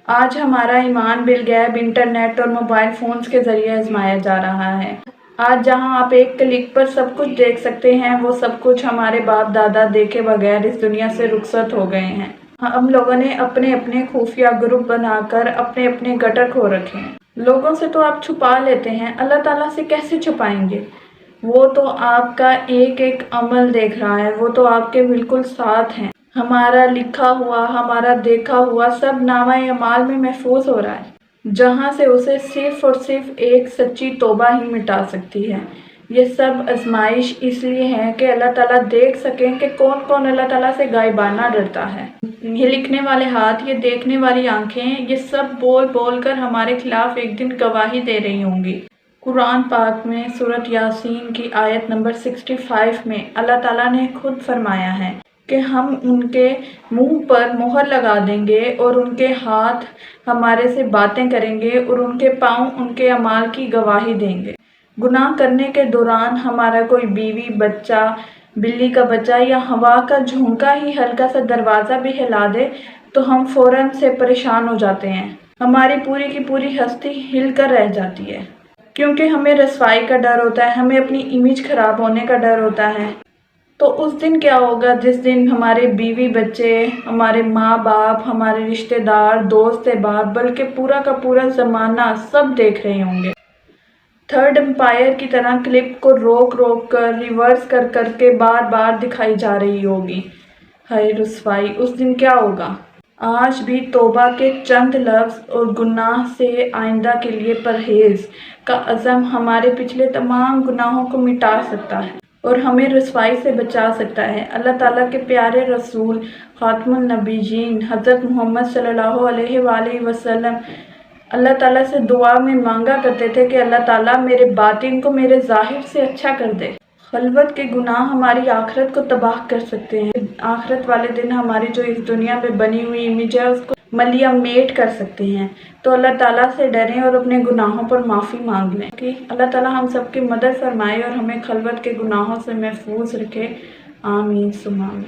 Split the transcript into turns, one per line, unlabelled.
آج ہمارا ایمان بالغیب انٹرنیٹ اور موبائل فونز کے ذریعے آزمایا جا رہا ہے۔ آج جہاں آپ ایک کلک پر سب کچھ دیکھ سکتے ہیں، وہ سب کچھ ہمارے باپ دادا دیکھے بغیر اس دنیا سے رخصت ہو گئے ہیں۔ ہم لوگوں نے اپنے اپنے خفیہ گروپ بنا کر اپنے اپنے گٹر کھو رکھے ہیں۔ لوگوں سے تو آپ چھپا لیتے ہیں، اللہ تعالیٰ سے کیسے چھپائیں گے؟ وہ تو آپ کا ایک ایک عمل دیکھ رہا ہے، وہ تو آپ کے بالکل ساتھ ہیں۔ ہمارا لکھا ہوا، ہمارا دیکھا ہوا سب نامہ اعمال میں محفوظ ہو رہا ہے، جہاں سے اسے صرف اور صرف ایک سچی توبہ ہی مٹا سکتی ہے۔ یہ سب آزمائش اس لیے ہے کہ اللہ تعالیٰ دیکھ سکیں کہ کون کون اللہ تعالیٰ سے غائبانہ ڈرتا ہے۔ یہ لکھنے والے ہاتھ، یہ دیکھنے والی آنکھیں، یہ سب بول بول کر ہمارے خلاف ایک دن گواہی دے رہی ہوں گی۔ قرآن پاک میں سورۃ یاسین کی آیت نمبر 65 میں اللہ تعالیٰ نے خود فرمایا ہے کہ ہم ان کے منہ پر مہر لگا دیں گے اور ان کے ہاتھ ہمارے سے باتیں کریں گے اور ان کے پاؤں ان کے اعمال کی گواہی دیں گے۔ گناہ کرنے کے دوران ہمارا کوئی بیوی، بچہ، بلی کا بچہ یا ہوا کا جھونکا ہی ہلکا سا دروازہ بھی ہلا دے تو ہم فوراً سے پریشان ہو جاتے ہیں۔ ہماری پوری کی پوری ہستی ہل کر رہ جاتی ہے، کیونکہ ہمیں رسوائی کا ڈر ہوتا ہے، ہمیں اپنی امیج خراب ہونے کا ڈر ہوتا ہے۔ تو اس دن کیا ہوگا جس دن ہمارے بیوی بچے، ہمارے ماں باپ، ہمارے رشتہ دار، دوست احباب، بلکہ پورا کا پورا زمانہ سب دیکھ رہے ہوں گے۔ تھرڈ امپائر کی طرح کلپ کو روک روک کر، ریورس کر کر کے بار بار دکھائی جا رہی ہوگی۔ ہائے رسوائی! اس دن کیا ہوگا؟ آج بھی توبہ کے چند لفظ اور گناہ سے آئندہ کے لیے پرہیز کا عزم ہمارے پچھلے تمام گناہوں کو مٹا سکتا ہے اور ہمیں رسوائی سے بچا سکتا ہے۔ اللہ تعالیٰ کے پیارے رسول خاتم النبیین حضرت محمد صلی اللہ علیہ وآلہ وسلم اللہ تعالیٰ سے دعا میں مانگا کرتے تھے کہ اللہ تعالیٰ میرے باطن کو میرے ظاہر سے اچھا کر دے۔ خلوت کے گناہ ہماری آخرت کو تباہ کر سکتے ہیں۔ آخرت والے دن ہماری جو اس دنیا پہ بنی ہوئی امیج ہے اس کو ملیا میٹ کر سکتے ہیں۔ تو اللہ تعالیٰ سے ڈریں اور اپنے گناہوں پر معافی مانگ لیں کہ اللہ تعالیٰ ہم سب کی مدد فرمائے اور ہمیں خلوت کے گناہوں سے محفوظ رکھے۔ آمین ثم آمین۔